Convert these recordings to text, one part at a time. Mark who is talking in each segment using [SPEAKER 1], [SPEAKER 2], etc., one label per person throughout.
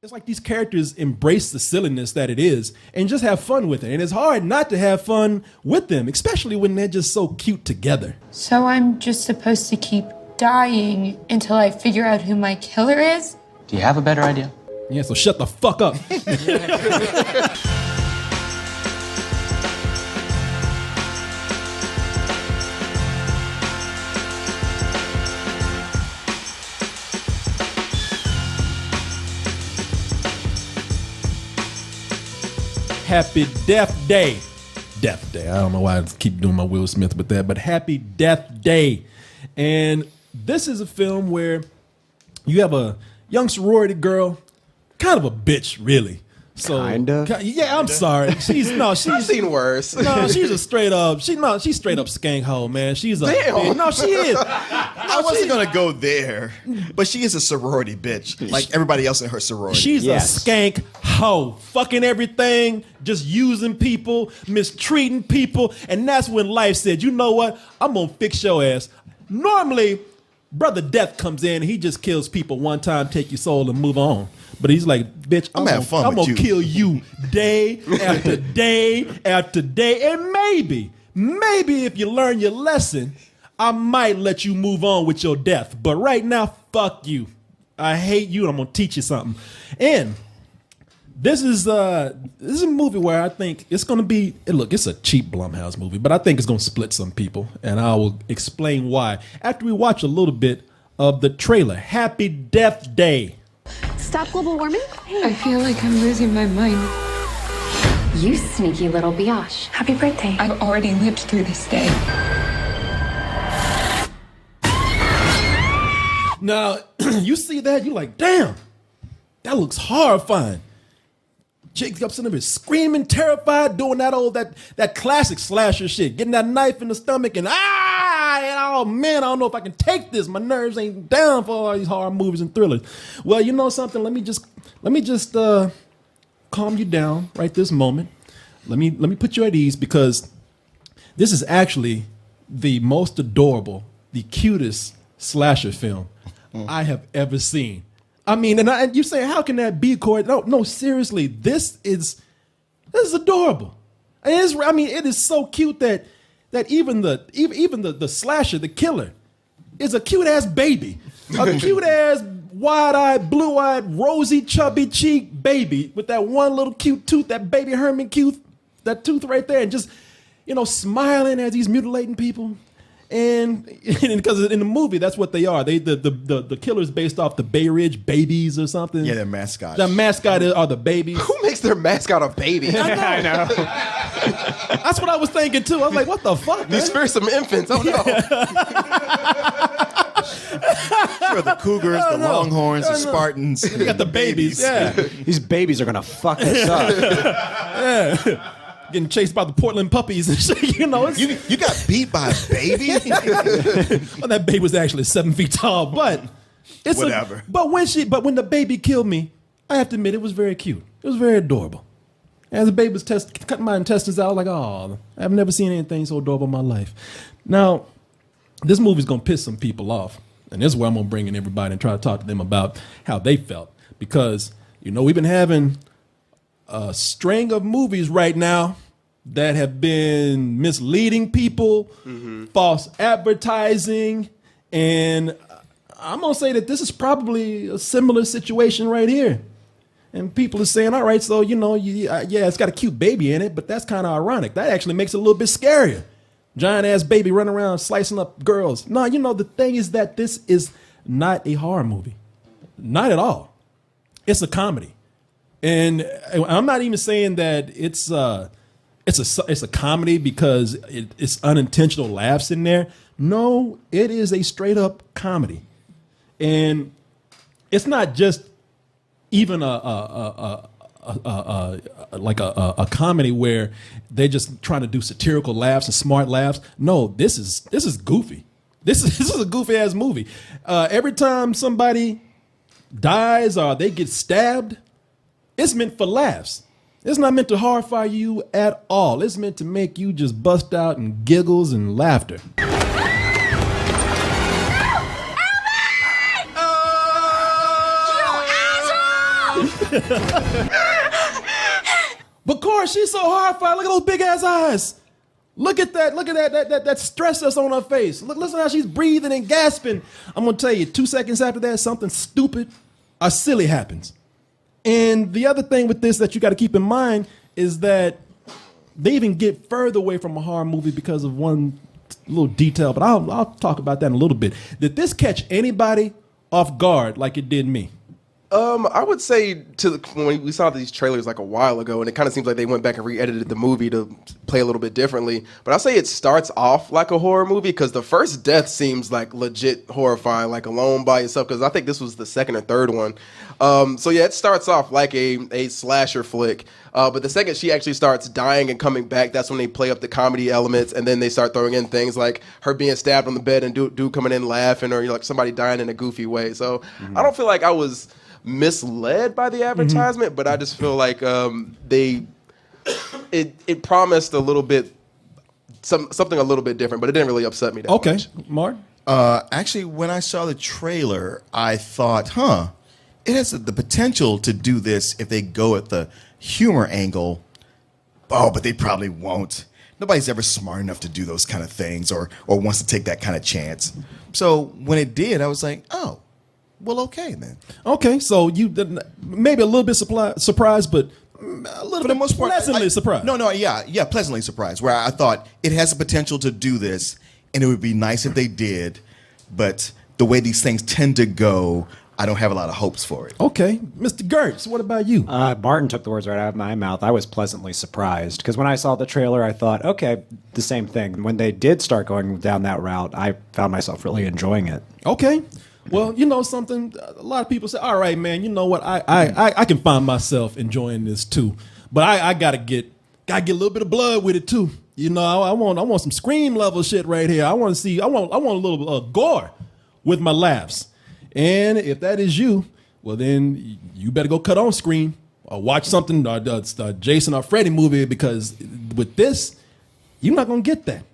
[SPEAKER 1] It's like these characters embrace the silliness that it is and just have fun with it. And it's hard not to have fun with them, especially when they're just so cute together.
[SPEAKER 2] So I'm just supposed to keep dying until I figure out who my killer is?
[SPEAKER 3] Do you have a better idea?
[SPEAKER 1] Yeah, so shut the fuck up. Happy Death Day. Death Day. I don't know why I keep doing my Will Smith with that, but Happy Death Day. And this is a film where you have a young sorority girl, kind of a bitch, really. So
[SPEAKER 4] Kinda?
[SPEAKER 1] Yeah, I'm sorry. I've
[SPEAKER 5] seen worse.
[SPEAKER 1] No, she's a straight up. She's straight up skank hoe, man. She's a bitch. No, she is.
[SPEAKER 5] I wasn't gonna go there, but she is a sorority bitch, like everybody else in her sorority.
[SPEAKER 1] She's a skank hoe, fucking everything, just using people, mistreating people, and that's when life said, you know what? I'm gonna fix your ass. Normally, Brother Death comes in, he just kills people one time, take your soul, and move on. But he's like, bitch, I'm gonna kill you day after day after day. And maybe if you learn your lesson, I might let you move on with your death. But right now, fuck you. I hate you and I'm gonna teach you something. And this is a movie where I think it's gonna be, look, it's a cheap Blumhouse movie, but I think it's gonna split some people. And I will explain why after we watch a little bit of the trailer. Happy Death Day.
[SPEAKER 6] Stop global warming?
[SPEAKER 2] I feel like I'm losing my mind.
[SPEAKER 6] You sneaky little biatch.
[SPEAKER 2] Happy birthday. I've already lived through this day.
[SPEAKER 1] Now, you see that, you're like, damn, that looks horrifying. Jake up in there screaming, terrified, doing that classic slasher shit, getting that knife in the stomach and oh man, I don't know if I can take this. My nerves ain't down for all these horror movies and thrillers. Well, you know something? Let me just calm you down right this moment. Let me put you at ease because this is actually the most adorable, the cutest slasher film I have ever seen. I mean, and you say, how can that be, Corey? No, seriously, this is adorable. It is so cute that even the slasher, the killer, is a cute ass baby, a cute ass wide-eyed, blue-eyed, rosy, chubby cheek baby with that one little cute tooth, that baby Herman tooth, that tooth right there, and just smiling as he's mutilating people. And because in the movie, that's what they are. The killer's based off the Bay Ridge Babies or something.
[SPEAKER 5] Yeah, their mascot.
[SPEAKER 1] The mascot are the babies.
[SPEAKER 5] Who makes their mascot a baby?
[SPEAKER 4] I know.
[SPEAKER 1] That's what I was thinking too. I was like, what the fuck?
[SPEAKER 5] These fearsome infants. Oh no. Sure, the Cougars, the Longhorns, the Spartans.
[SPEAKER 1] You got the babies. Yeah.
[SPEAKER 4] These babies are gonna fuck us up.
[SPEAKER 1] Yeah. Getting chased by the Portland puppies and shit, you
[SPEAKER 5] got beat by a baby?
[SPEAKER 1] Well, that baby was actually 7 feet tall, but it's
[SPEAKER 5] whatever.
[SPEAKER 1] But when the baby killed me, I have to admit it was very cute. It was very adorable. As the baby was cutting my intestines out, I was like, oh, I've never seen anything so adorable in my life. Now, this movie's gonna piss some people off, and this is where I'm gonna bring in everybody and try to talk to them about how they felt, because we've been having a string of movies right now that have been misleading people, false advertising, and I'm gonna say that this is probably a similar situation right here. And people are saying, all right, so yeah, it's got a cute baby in it, but that's kind of ironic. That actually makes it a little bit scarier. Giant ass baby running around slicing up girls. No, the thing is that this is not a horror movie, not at all. It's a comedy. And I'm not even saying that it's a comedy because it's unintentional laughs in there. No, it is a straight up comedy, and it's not just even a comedy where they're just trying to do satirical laughs and smart laughs. No, this is goofy. This is a goofy ass movie. Every time somebody dies or they get stabbed, it's meant for laughs. It's not meant to horrify you at all. It's meant to make you just bust out in giggles and laughter. But Cora, she's so horrified. Look at those big ass eyes. Look at that. Look at that stress that's on her face. Listen how she's breathing and gasping. I'm gonna tell you, 2 seconds after that, something stupid or silly happens. And the other thing with this that you got to keep in mind is that they even get further away from a horror movie because of one little detail. But I'll talk about that in a little bit. Did this catch anybody off guard like it did me?
[SPEAKER 3] I would say when we saw these trailers like a while ago, and it kind of seems like they went back and re-edited the movie to play a little bit differently. But I'll say it starts off like a horror movie because the first death seems like legit horrifying, like alone by itself. Because I think this was the second or third one. So yeah, it starts off like a slasher flick. But the second she actually starts dying and coming back, that's when they play up the comedy elements, and then they start throwing in things like her being stabbed on the bed and dude coming in laughing, or like somebody dying in a goofy way. So I don't feel like I was misled by the advertisement, but I just feel like it promised a little bit something a little bit different, but it didn't really upset me that much.
[SPEAKER 1] Okay, Mark.
[SPEAKER 5] Actually, when I saw the trailer, I thought, it has the potential to do this if they go at the humor angle. Oh, but they probably won't. Nobody's ever smart enough to do those kind of things or wants to take that kind of chance. So when it did, I was like, oh, well, okay then.
[SPEAKER 1] Okay, so you maybe a little bit surprised, but a little
[SPEAKER 5] For the
[SPEAKER 1] bit
[SPEAKER 5] most part,
[SPEAKER 1] pleasantly surprised.
[SPEAKER 5] Yeah, pleasantly surprised. Where I thought it has the potential to do this, and it would be nice if they did. But the way these things tend to go, I don't have a lot of hopes for it.
[SPEAKER 1] Okay, Mr. Gertz, what about you?
[SPEAKER 4] Martin took the words right out of my mouth. I was pleasantly surprised because when I saw the trailer, I thought, okay, the same thing. When they did start going down that route, I found myself really enjoying it.
[SPEAKER 1] Okay. Well, you know something, a lot of people say, all right, man, you know what, I can find myself enjoying this too. But I gotta get a little bit of blood with it too. You know, I want some Scream level shit right here. I want a little gore with my laughs. And if that is you, well then you better go cut on Scream or watch something, Jason or Freddy movie, because with this, you're not gonna get that.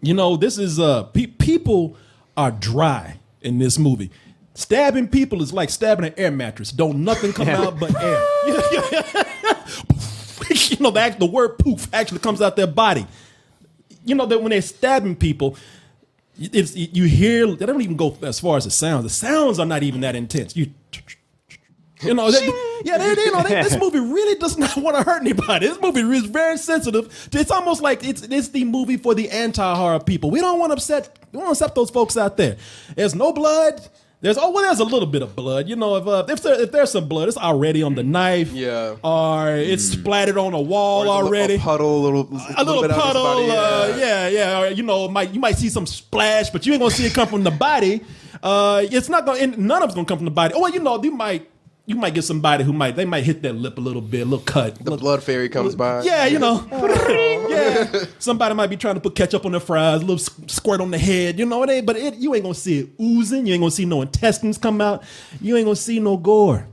[SPEAKER 1] You know, this is people are dry in this movie. Stabbing people is like stabbing an air mattress. Don't nothing come out but air. You know, the word poof actually comes out their body. You know that when they're stabbing people, you hear, they don't even go as far as the sounds. The sounds are not even that intense. This movie really does not want to hurt anybody. This movie is very sensitive. It's almost like it's the movie for the anti-horror people. We don't want to upset those folks out there. There's no blood. There's a little bit of blood. You know, if there's some blood, it's already on the knife.
[SPEAKER 3] Yeah.
[SPEAKER 1] Or it's splattered on a wall already.
[SPEAKER 3] A puddle, a little bit
[SPEAKER 1] puddle.
[SPEAKER 3] Out of his body,
[SPEAKER 1] yeah. Or, you know, you might see some splash, but you ain't gonna see it come from the body. It's not gonna. None of it's gonna come from the body. Oh, well, you know, you might get somebody they might hit their lip a little bit, a little cut.
[SPEAKER 3] The blood fairy comes by.
[SPEAKER 1] Yeah, you know. Yeah. Somebody might be trying to put ketchup on their fries, a little squirt on the head. You know, you ain't gonna see it oozing. You ain't gonna see no intestines come out. You ain't gonna see no gore.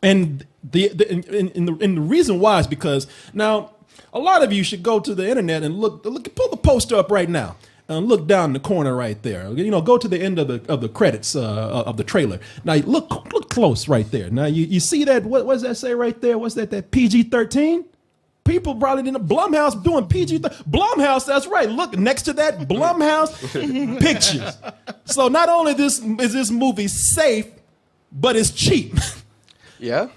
[SPEAKER 1] And the reason why is because now a lot of you should go to the internet and pull the poster up right now. And look down in the corner right there. You know, go to the end of the credits of the trailer. Now look close right there. Now you see that? What does that say right there? What's that? That PG-13? People probably didn't. Blumhouse doing PG-13. Blumhouse, that's right. Look next to that Blumhouse Pictures. So not only is this movie safe, but it's cheap.
[SPEAKER 3] Yeah.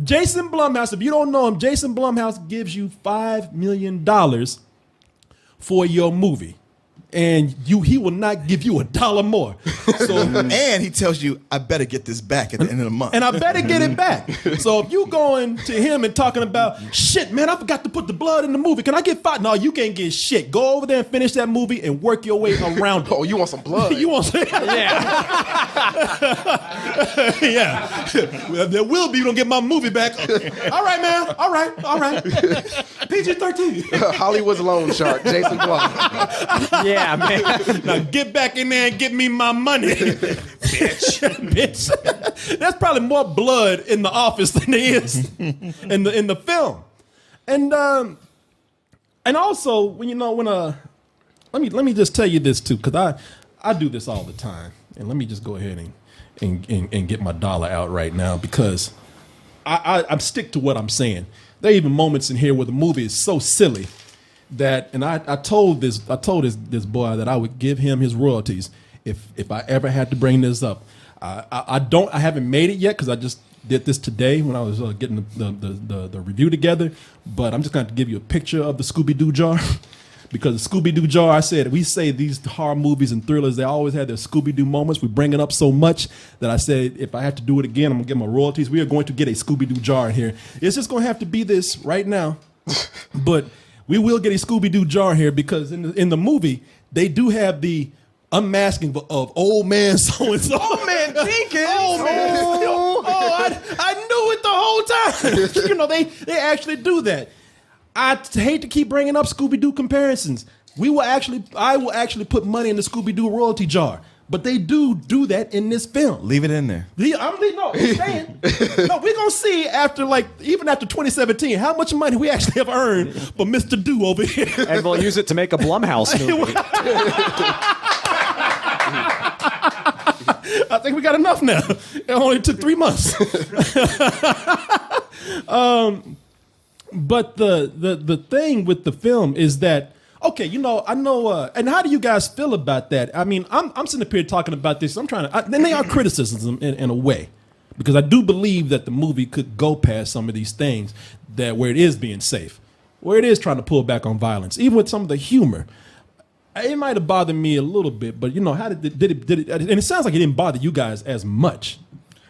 [SPEAKER 1] Jason Blumhouse. If you don't know him, Jason Blumhouse gives you $5 million for your movie. And he will not give you $1 more. So,
[SPEAKER 5] and he tells you, I better get this back at the end of the month.
[SPEAKER 1] And I better get it back. So if you going to him and talking about, shit, man, I forgot to put the blood in the movie. Can I get $5? No, you can't get shit. Go over there and finish that movie and work your way around it.
[SPEAKER 3] Oh, you want some blood?
[SPEAKER 1] You want some? Yeah. Yeah. Well, there will be. You don't get my movie back. All right, man. All right. PG-13.
[SPEAKER 3] Hollywood's loan shark, Jason Blum.
[SPEAKER 4] Yeah, man.
[SPEAKER 1] Now get back in there and get me my money. Bitch. There's probably more blood in The Office than there is in the film. And also when let me just tell you this too, because I do this all the time. And let me just go ahead and get my dollar out right now, because I'm stick to what I'm saying. There are even moments in here where the movie is so silly that, and I told this boy that I would give him his royalties if I ever had to bring this up. I haven't made it yet because I just did this today when I was getting the review together. But I'm just going to give you a picture of the Scooby-Doo jar. Because the Scooby-Doo jar, we say these horror movies and thrillers, they always have their Scooby-Doo moments. We bring it up so much that I said, if I have to do it again, I'm going to get my royalties. We are going to get a Scooby-Doo jar in here. It's just going to have to be this right now. But we will get a Scooby-Doo jar here because in the movie, they do have the unmasking of old man so-and-so.
[SPEAKER 3] Old man Jenkins.
[SPEAKER 1] Oh, man. I knew it the whole time. They actually do that. I hate to keep bringing up Scooby-Doo comparisons. I will actually put money in the Scooby-Doo royalty jar. But they do that in this film.
[SPEAKER 5] Leave it in there.
[SPEAKER 1] I'm saying. No, we're going to see even after 2017, how much money we actually have earned for Mr. Do over here.
[SPEAKER 4] And we'll use it to make a Blumhouse movie.
[SPEAKER 1] I think we got enough now. It only took 3 months. But the thing with the film is that, okay, I know, and how do you guys feel about that? I mean, I'm sitting up here talking about this. And they are criticisms in a way, because I do believe that the movie could go past some of these things where it is being safe, where it is trying to pull back on violence, even with some of the humor. It might have bothered me a little bit, but how did it? And it sounds like it didn't bother you guys as much.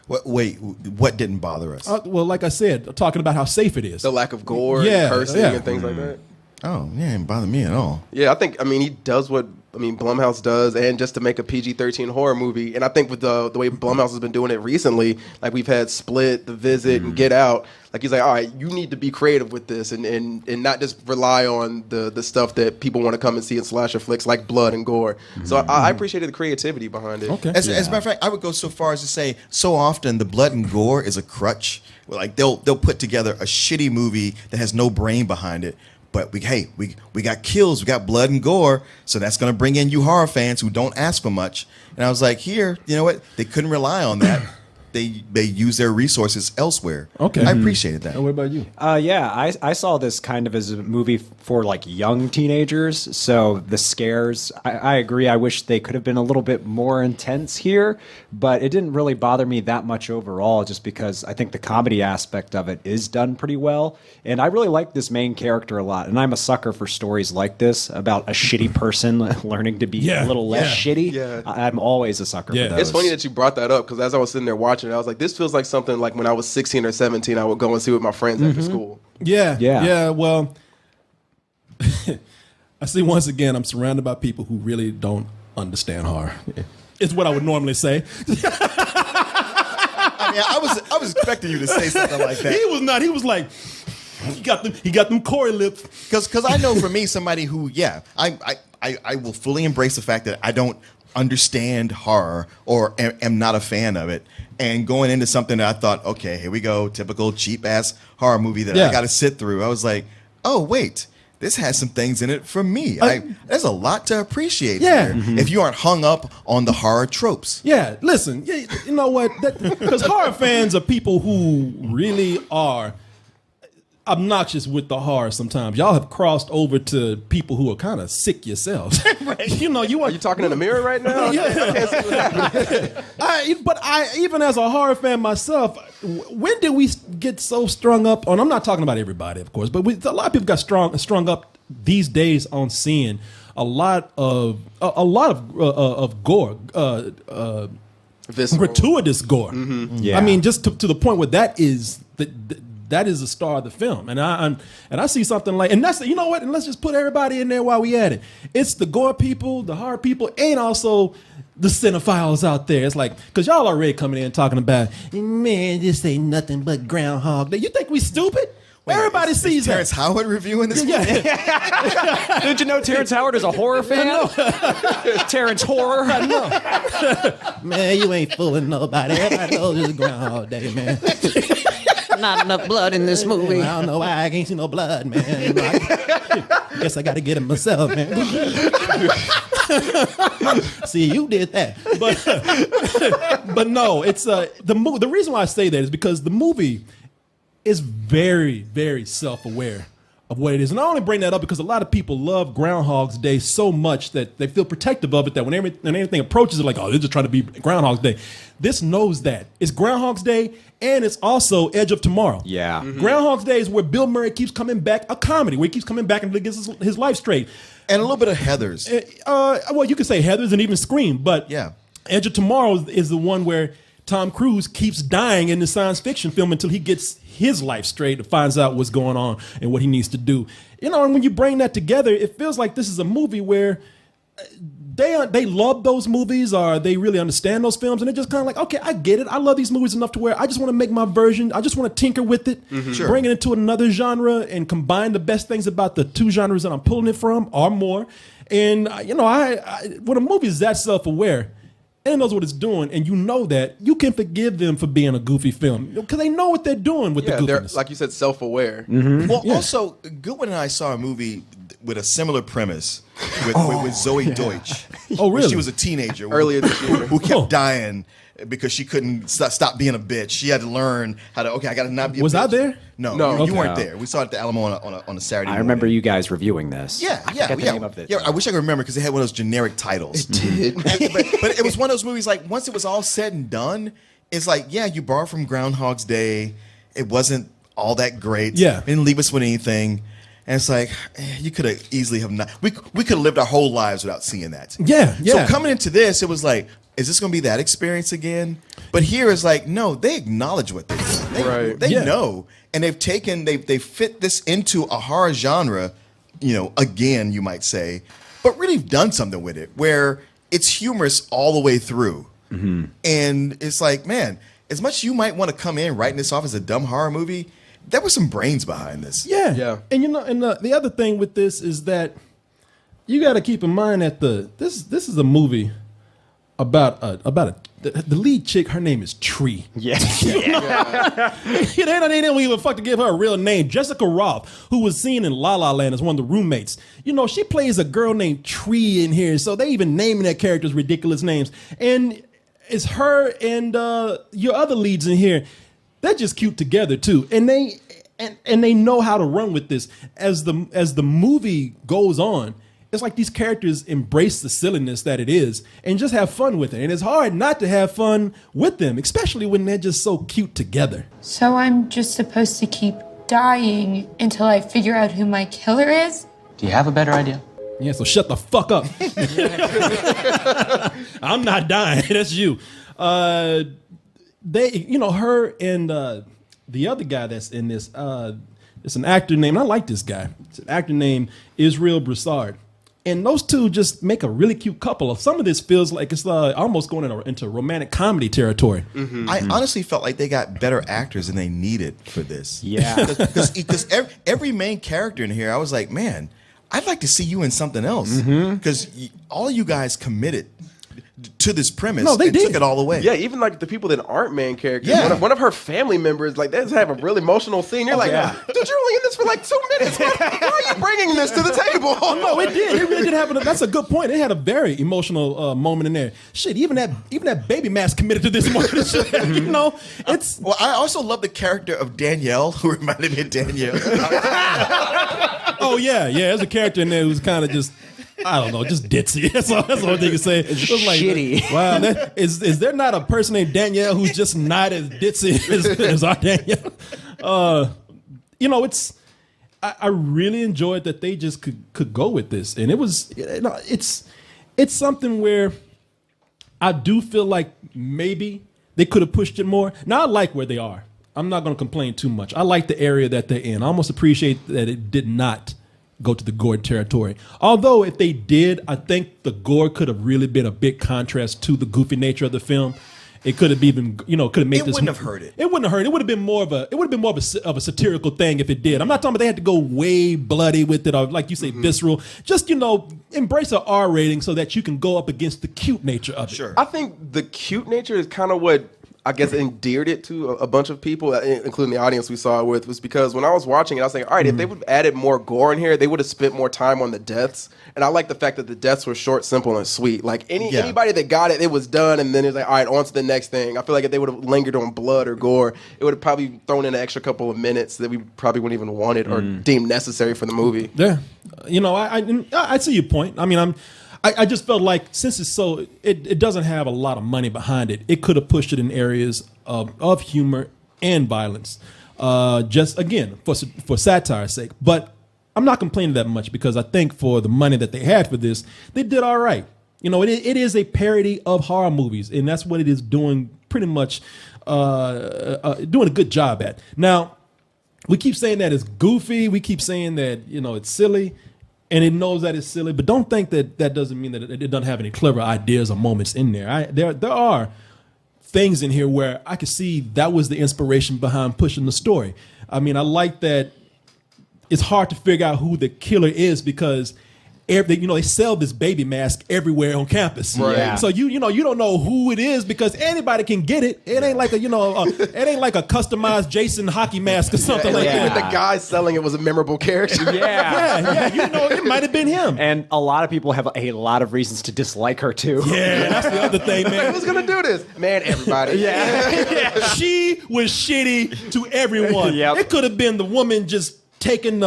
[SPEAKER 5] Wait, what didn't bother us?
[SPEAKER 1] Well, like I said, talking about how safe it is.
[SPEAKER 3] The lack of gore and cursing and things like that.
[SPEAKER 5] Oh, yeah, it didn't bother me at all.
[SPEAKER 3] Yeah, I mean, he does what Blumhouse does, and just to make a PG-13 horror movie. And I think with the way Blumhouse has been doing it recently, like we've had Split, The Visit, and Get Out. Like he's like, all right, you need to be creative with this, and not just rely on the stuff that people want to come and see in slasher flicks like blood and gore. So I appreciated the creativity behind it.
[SPEAKER 1] Okay.
[SPEAKER 5] As a matter of fact, I would go so far as to say, so often the blood and gore is a crutch. Like they'll put together a shitty movie that has no brain behind it. But we got kills, we got blood and gore, so that's going to bring in you horror fans who don't ask for much. And I was like, here, you know what? They couldn't rely on that. They use their resources elsewhere.
[SPEAKER 1] Okay.
[SPEAKER 5] I appreciated that.
[SPEAKER 1] And what about you?
[SPEAKER 4] Yeah, I saw this kind of as a movie for young teenagers. So the scares, I agree. I wish they could have been a little bit more intense here, but it didn't really bother me that much overall, just because I think the comedy aspect of it is done pretty well. And I really like this main character a lot. And I'm a sucker for stories like this about a shitty person learning to be a little less shitty. Yeah. I'm always a sucker for those.
[SPEAKER 3] It's funny that you brought that up, because as I was sitting there watching it, I was like, this feels like something like when I was 16 or 17, I would go and see with my friends after school.
[SPEAKER 1] Yeah. Well, I see, once again, I'm surrounded by people who really don't understand horror. It's what I would normally say.
[SPEAKER 5] I mean, I was expecting you to say something like that.
[SPEAKER 1] He was not. He was like, he got them Corey lips.
[SPEAKER 5] Because I know for me, somebody who, I will fully embrace the fact that I don't understand horror or am not a fan of it. And going into something that I thought, okay, here we go, typical cheap-ass horror movie that I got to sit through. I was like, oh, wait. This has some things in it for me. There's a lot to appreciate here if you aren't hung up on the horror tropes.
[SPEAKER 1] Yeah, listen, you know what? Because horror fans are people who really are obnoxious with the horror sometimes. Y'all have crossed over to people who are kind of sick yourselves. Right.
[SPEAKER 3] Are you talking in the mirror right now?
[SPEAKER 1] Yeah. I can't see what happened. But even as a horror fan myself, when did we get so strung up on? I'm not talking about everybody, of course, but a lot of people got strung up these days on seeing a lot of gore, gratuitous gore.
[SPEAKER 3] Mm-hmm.
[SPEAKER 4] Yeah.
[SPEAKER 1] I mean, just to the point where that is that is the star of the film, and I see something like, and that's, you know what? And let's just put everybody in there while we at it. It's the gore people, the horror people, and also the cinephiles out there. It's like, because y'all already coming in talking about, man, this ain't nothing but Groundhog Day. You think we stupid? Everybody sees that.
[SPEAKER 5] Terrence Howard reviewing this movie?
[SPEAKER 4] Did you know Terrence Howard is a horror fan? Terrence Horror.
[SPEAKER 1] I know. Man, you ain't fooling nobody. Everybody knows it's Groundhog Day, man.
[SPEAKER 7] Not enough blood in this movie.
[SPEAKER 1] I don't know why I can't see no blood, man. I guess I got to get it myself, man. See, you did that, but no, it's the reason why I say that is because the movie is very, very self-aware of what it is. And I only bring that up because a lot of people love Groundhog's Day so much that they feel protective of it, that when anything approaches it, like, oh, they're just trying to be Groundhog's Day. This knows that. It's Groundhog's Day, and it's also Edge of Tomorrow.
[SPEAKER 4] Yeah.
[SPEAKER 1] Groundhog's Day is where Bill Murray keeps coming back, a comedy, where he keeps coming back and gets his life straight.
[SPEAKER 5] And a little bit of Heathers.
[SPEAKER 1] Well, you could say Heathers and even Scream, but
[SPEAKER 5] Yeah.
[SPEAKER 1] Edge of Tomorrow is the one where Tom Cruise keeps dying in the science fiction film until he gets his life straight and finds out what's going on and what he needs to do. You know, and when you bring that together, it feels like this is a movie where they love those movies, or they really understand those films, and they're just kind of like, okay, I get it. I love these movies enough to where I just want to make my version. I just want to tinker with it, bring it into another genre, and combine the best things about the two genres that I'm pulling it from, or more. And you know, when a movie is that self-aware and it knows what it's doing, and you know that, you can forgive them for being a goofy film because they know what they're doing with the
[SPEAKER 3] they're,
[SPEAKER 1] goofiness.
[SPEAKER 3] like you said, self-aware.
[SPEAKER 5] Well, also, Goodwin and I saw a movie with a similar premise with Zoe Deutsch.
[SPEAKER 1] Oh, really?
[SPEAKER 5] She was a teenager
[SPEAKER 3] Earlier this year.
[SPEAKER 5] who kept dying because she couldn't stop being a bitch. She had to learn how to, I got to not be a bitch.
[SPEAKER 1] Was I there?
[SPEAKER 5] No,
[SPEAKER 3] No.
[SPEAKER 5] you weren't
[SPEAKER 4] Okay.
[SPEAKER 5] there. We saw it at the Alamo on a Saturday
[SPEAKER 4] I
[SPEAKER 5] morning.
[SPEAKER 4] remember you guys reviewing this.
[SPEAKER 5] Yeah,
[SPEAKER 4] I forget the name of it.
[SPEAKER 5] Yeah, I wish I could remember because they had one of those generic titles.
[SPEAKER 3] Did.
[SPEAKER 5] but it was one of those movies, like, once it was all said and done, it's like, yeah, you borrowed from Groundhog's Day. It wasn't all that great.
[SPEAKER 1] Yeah.
[SPEAKER 5] Didn't leave us with anything. And it's like, you could have easily have not. We could have lived our whole lives without seeing that.
[SPEAKER 1] Yeah.
[SPEAKER 5] So coming into this, it was like, is this going to be that experience again? But here is like, no, they acknowledge what they're doing.
[SPEAKER 3] Right.
[SPEAKER 5] They
[SPEAKER 1] Yeah.
[SPEAKER 5] know. And they've fit this into a horror genre, you know, again, you might say, but really done something with it where it's humorous all the way through. And it's like, man, as much as you might want to come in writing this off as a dumb horror movie, there was some brains behind this.
[SPEAKER 1] Yeah.
[SPEAKER 3] Yeah.
[SPEAKER 1] And you know, and the other thing with this is that you got to keep in mind that this is a movie about the lead chick. Her name is Tree.
[SPEAKER 4] Yeah.
[SPEAKER 1] They didn't even fuck to give her a real name. Jessica Roth, who was seen in La La Land as one of the roommates. You know, she plays a girl named Tree in here, so they even naming their characters ridiculous names. And it's her and your other leads in here. They're just cute together too, and they know how to run with this. As the movie goes on, it's like these characters embrace the silliness that it is and just have fun with it. And it's hard not to have fun with them, especially when they're just so cute together.
[SPEAKER 2] So I'm just supposed to keep dying until I figure out who my killer is?
[SPEAKER 8] Do you have a better idea?
[SPEAKER 1] Yeah, so shut the fuck up. I'm not dying. That's you. They, you know, her and the other guy that's in this, it's an actor named, I like this guy. It's an actor named Israel Broussard. And those two just make a really cute couple. Some of this feels like it's almost going into romantic comedy territory.
[SPEAKER 5] I honestly felt like they got better actors than they needed for this.
[SPEAKER 4] Yeah.
[SPEAKER 5] Because every main character in here, I was like, man, I'd like to see you in something else. Because all you guys committed to this premise.
[SPEAKER 1] No, they
[SPEAKER 5] and
[SPEAKER 1] did.
[SPEAKER 5] took it all the way.
[SPEAKER 3] Yeah, even like the people that aren't main characters.
[SPEAKER 5] Yeah.
[SPEAKER 3] One of her family members, like, they just have a really emotional scene. You're like, dude, you're only in this for like 2 minutes. Why are you bringing this to the table?
[SPEAKER 1] No, it did. It really did happen. That's a good point. It had a very emotional moment in there. Shit, even that baby mask committed to this moment. You know, it's.
[SPEAKER 5] Well, I also love the character of Danielle, who reminded me of Danielle.
[SPEAKER 1] Oh yeah. There's a character in there who's kind of just, I don't know, just ditzy. That's all they can say. It's
[SPEAKER 4] shitty.
[SPEAKER 1] Wow, is there not a person named Danielle who's just not as ditzy as our Danielle? You know, I really enjoyed that they just could go with this, and it was, you know, it's something where I do feel like maybe they could have pushed it more. Now I like where they are. I'm not going to complain too much. I like the area that they're in. I almost appreciate that it did not go to the gore territory. Although if they did, I think the gore could have really been a big contrast to the goofy nature of the film. It could have even, you know, could have made this.
[SPEAKER 5] It wouldn't have hurt it.
[SPEAKER 1] It wouldn't have hurt. It would have been more of a satirical thing if it did. I'm not talking about they had to go way bloody with it, or like you say, visceral. Just, you know, embrace an R rating so that you can go up against the cute nature of it.
[SPEAKER 5] Sure.
[SPEAKER 3] I think the cute nature is kind of what I guess, endeared it to a bunch of people, including the audience we saw it with, was because when I was watching it, I was thinking, all right, if they would have added more gore in here, they would have spent more time on the deaths. And I like the fact that the deaths were short, simple, and sweet. Like anybody that got it, it was done, and then it was like, all right, on to the next thing. I feel like if they would have lingered on blood or gore, it would have probably thrown in an extra couple of minutes that we probably wouldn't even wanted or deemed necessary for the movie.
[SPEAKER 1] Yeah, I see your point. I mean, I just felt like since it's so, it doesn't have a lot of money behind it. It could have pushed it in areas of humor and violence, just again for satire's sake. But I'm not complaining that much because I think for the money that they had for this, they did all right. It is a parody of horror movies, and that's what it is doing pretty much, doing a good job at. Now, we keep saying that it's goofy. We keep saying that it's silly. And it knows that it's silly, but don't think that doesn't mean that it doesn't have any clever ideas or moments in there. There are things in here where I could see that was the inspiration behind pushing the story. I mean, I like that it's hard to figure out who the killer is because they sell this baby mask everywhere on campus.
[SPEAKER 3] Right. Yeah.
[SPEAKER 1] So you don't know who it is because anybody can get it. It ain't like it ain't like a customized Jason hockey mask or something like
[SPEAKER 3] Even
[SPEAKER 1] that.
[SPEAKER 3] the guy selling it was a memorable character.
[SPEAKER 1] Yeah, it might have been him.
[SPEAKER 4] And a lot of people have a lot of reasons to dislike her too.
[SPEAKER 1] Yeah, that's the other thing, man.
[SPEAKER 3] Who's gonna do this? Man, everybody.
[SPEAKER 1] Yeah. She was shitty to everyone.
[SPEAKER 4] Yep.
[SPEAKER 1] It could have been the woman just taking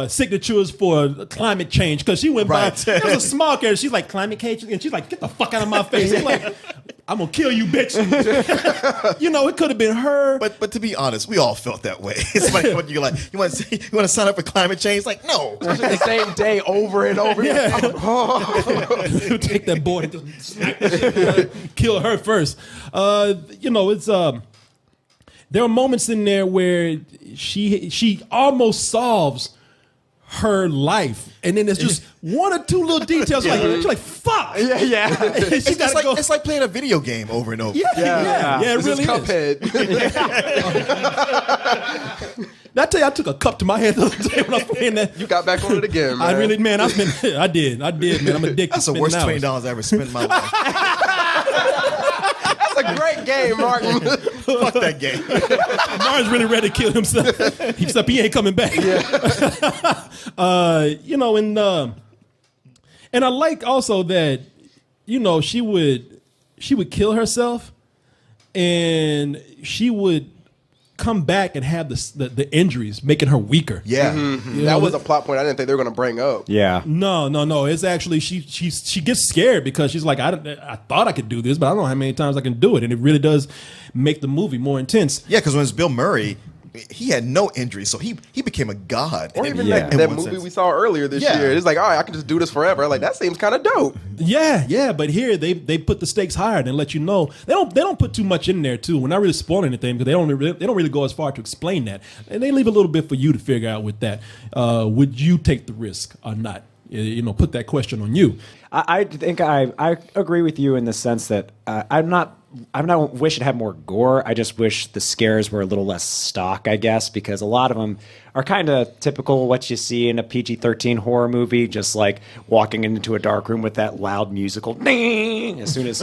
[SPEAKER 1] signatures for climate change because she went by. It was a small character. She's like, climate change, and she's like, get the fuck out of my face. He's like, I'm gonna kill you, bitch. It could have been her.
[SPEAKER 5] But to be honest, we all felt that way. It's like what you like. You want to sign up for climate change? Like, no.
[SPEAKER 3] The same day over and over.
[SPEAKER 1] Yeah. Take that board and just smack the shit, kill her first. It's there are moments in there where she almost solves her life, and then there's just one or two little details she's like fuck.
[SPEAKER 4] Yeah.
[SPEAKER 5] It's like playing a video game over and over.
[SPEAKER 1] Yeah, it really is.
[SPEAKER 3] Cuphead.
[SPEAKER 1] I tell you, I took a cup to my head the other day when I was playing that.
[SPEAKER 3] You got back on it again, man.
[SPEAKER 1] I did, man. I'm addicted.
[SPEAKER 5] That's the worst $20 I ever spent in my life.
[SPEAKER 3] That's a great game, Martin.
[SPEAKER 5] Fuck that game.
[SPEAKER 1] Martin's really ready to kill himself. Except he ain't coming back. And I like also that, she would kill herself and she would come back and have the injuries, making her weaker.
[SPEAKER 5] Yeah.
[SPEAKER 3] That was a plot point I didn't think they were going to bring up.
[SPEAKER 4] Yeah.
[SPEAKER 1] No. It's actually she gets scared because she's like, I thought I could do this, but I don't know how many times I can do it, and it really does make the movie more intense.
[SPEAKER 5] Yeah, because when it's Bill Murray, he had no injuries, so he became a god.
[SPEAKER 3] Or even
[SPEAKER 4] Yeah.
[SPEAKER 3] that movie we saw earlier this year. It's like, all right, I can just do this forever. Like, that seems kind of dope.
[SPEAKER 1] Yeah, but here they put the stakes higher and let you know. They don't put too much in there too. We're not really spoiling anything because they don't really go as far to explain that, and they leave a little bit for you to figure out with that. Would you take the risk or not? Put that question on you.
[SPEAKER 4] I think I agree with you in the sense that I don't wish it had more gore. I just wish the scares were a little less stock, I guess, because a lot of them are kind of typical what you see in a PG-13 horror movie, just like walking into a dark room with that loud musical ding as soon as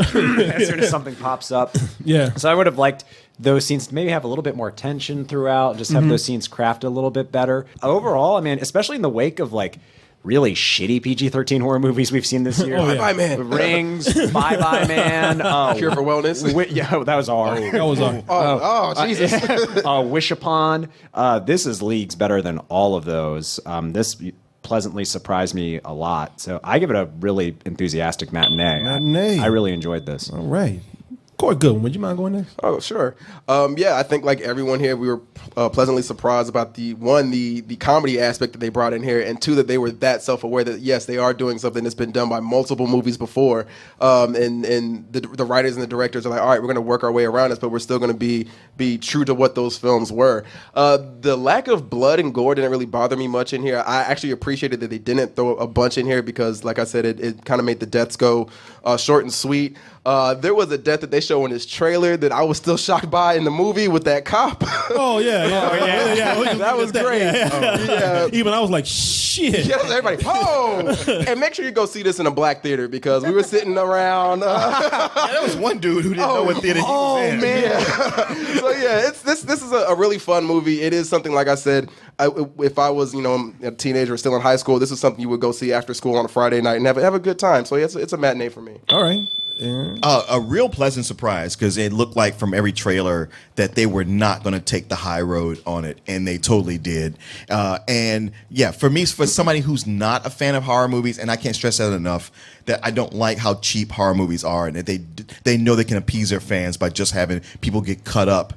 [SPEAKER 4] something pops up.
[SPEAKER 1] Yeah.
[SPEAKER 4] So I would have liked those scenes to maybe have a little bit more tension throughout, just have those scenes crafted a little bit better. Overall, I mean, especially in the wake of like really shitty PG-13 horror movies we've seen this year.
[SPEAKER 3] Bye-bye Man.
[SPEAKER 4] Rings, Bye-bye Man.
[SPEAKER 3] Cure for Wellness.
[SPEAKER 4] That was R.
[SPEAKER 1] That was our.
[SPEAKER 3] Jesus.
[SPEAKER 4] Wish Upon. This is leagues better than all of those. This pleasantly surprised me a lot. So I give it a really enthusiastic matinee. I really enjoyed this.
[SPEAKER 1] All right. Corey Goodwin, would you mind going next?
[SPEAKER 3] Oh, sure. I think like everyone here, we were pleasantly surprised about the comedy aspect that they brought in here, and two, that they were that self-aware that, yes, they are doing something that's been done by multiple movies before, and the writers and the directors are like, all right, we're going to work our way around this, but we're still going to be true to what those films were. The lack of blood and gore didn't really bother me much in here. I actually appreciated that they didn't throw a bunch in here because, like I said, it kind of made the deaths go short and sweet. There was a death that they show in this trailer that I was still shocked by in the movie with that cop.
[SPEAKER 1] Oh yeah.
[SPEAKER 3] That was great. Yeah.
[SPEAKER 1] Even I was like, shit.
[SPEAKER 3] Yes, everybody. Oh, and make sure you go see this in a black theater because we were sitting around.
[SPEAKER 5] There was one dude who didn't know what theater he was in.
[SPEAKER 3] Man. So yeah, this is a really fun movie. It is something, like I said, if I was a teenager still in high school, this is something you would go see after school on a Friday night and have a good time. So yeah, it's a matinee for me.
[SPEAKER 1] All right.
[SPEAKER 5] A real pleasant surprise because it looked like from every trailer that they were not going to take the high road on it, and they totally did. And yeah, for me, for somebody who's not a fan of horror movies, and I can't stress that enough, that I don't like how cheap horror movies are, and that they know they can appease their fans by just having people get cut up.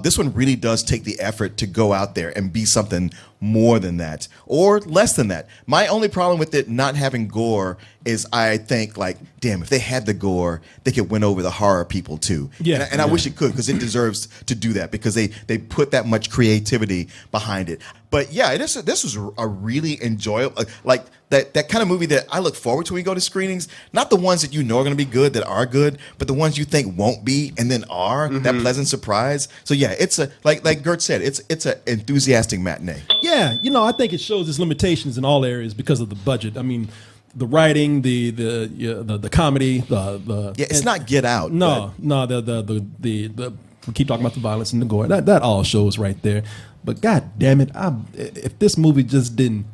[SPEAKER 5] This one really does take the effort to go out there and be something more than that or less than that. My only problem with it not having gore is I think, like, damn, if they had the gore, they could win over the horror people too.
[SPEAKER 1] Yeah,
[SPEAKER 5] and I wish it could because it deserves to do that because they put that much creativity behind it. But yeah, this was a really enjoyable, like that kind of movie that I look forward to when we go to screenings. Not the ones that you know are going to be good that are good, but the ones you think won't be and then are that pleasant surprise. So yeah, it's a like Gert said, it's an enthusiastic matinee.
[SPEAKER 1] Yeah, I think it shows its limitations in all areas because of the budget. I mean, the writing, the comedy,
[SPEAKER 5] It's not Get Out.
[SPEAKER 1] No, we keep talking about the violence and the gore. That all shows right there. But god damn it, if this movie just didn't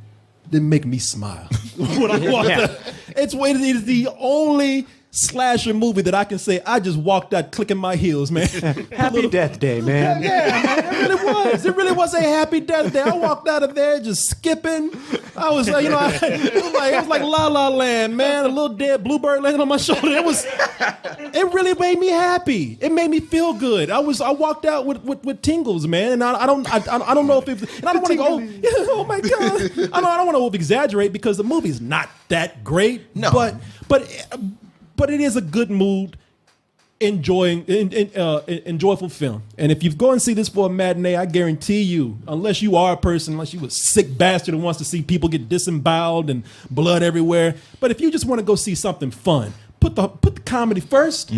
[SPEAKER 1] make me smile when I walked out. It is the only slasher movie that I can say I just walked out clicking my heels, man.
[SPEAKER 4] Happy Death Day, man.
[SPEAKER 1] Yeah, man, it really was. It really was a happy death day. I walked out of there just skipping. I was like, it was like La La Land, man. A little dead bluebird landing on my shoulder. It really made me happy. It made me feel good. I walked out with tingles, man. And I don't know if it, and I don't want to go, oh my god. I don't want to over exaggerate because the movie's not that great.
[SPEAKER 5] No,
[SPEAKER 1] but it is a good mood, enjoyable film. And if you go and see this for a matinee, I guarantee you, unless you are a person, unless you a sick bastard who wants to see people get disemboweled and blood everywhere, but if you just want to go see something fun, put the comedy first.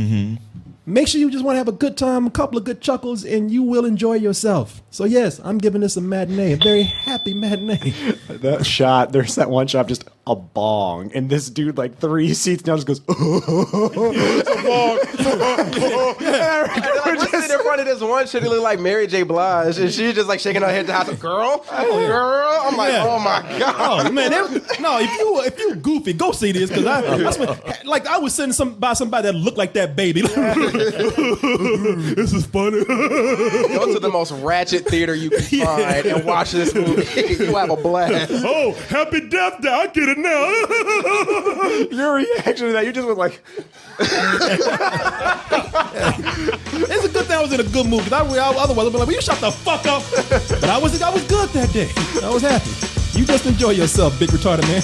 [SPEAKER 1] Make sure you just want to have a good time, a couple of good chuckles, and you will enjoy yourself. So yes, I'm giving this a matinee, a very happy matinee.
[SPEAKER 4] There's that one shot, just a bong, and this dude like 3 seats down just goes, it's a bong.
[SPEAKER 3] We're sitting in front of this one shit, it looked like Mary J. Blige, and she's just like shaking her head to house, girl. I'm like, oh my god.
[SPEAKER 1] Oh man, if you goofy, go see this because I was sitting by somebody that looked like that baby. This is funny.
[SPEAKER 3] Go to the most ratchet theater you can find and watch this movie. You have a blast.
[SPEAKER 1] Oh, happy death day! I get it now.
[SPEAKER 4] Your reaction to that, you just went like.
[SPEAKER 1] It's a good thing I was in a good mood. Otherwise, I'd be like, "Will you shut the fuck up?" But I was good that day. I was happy. You just enjoy yourself, big retarded man.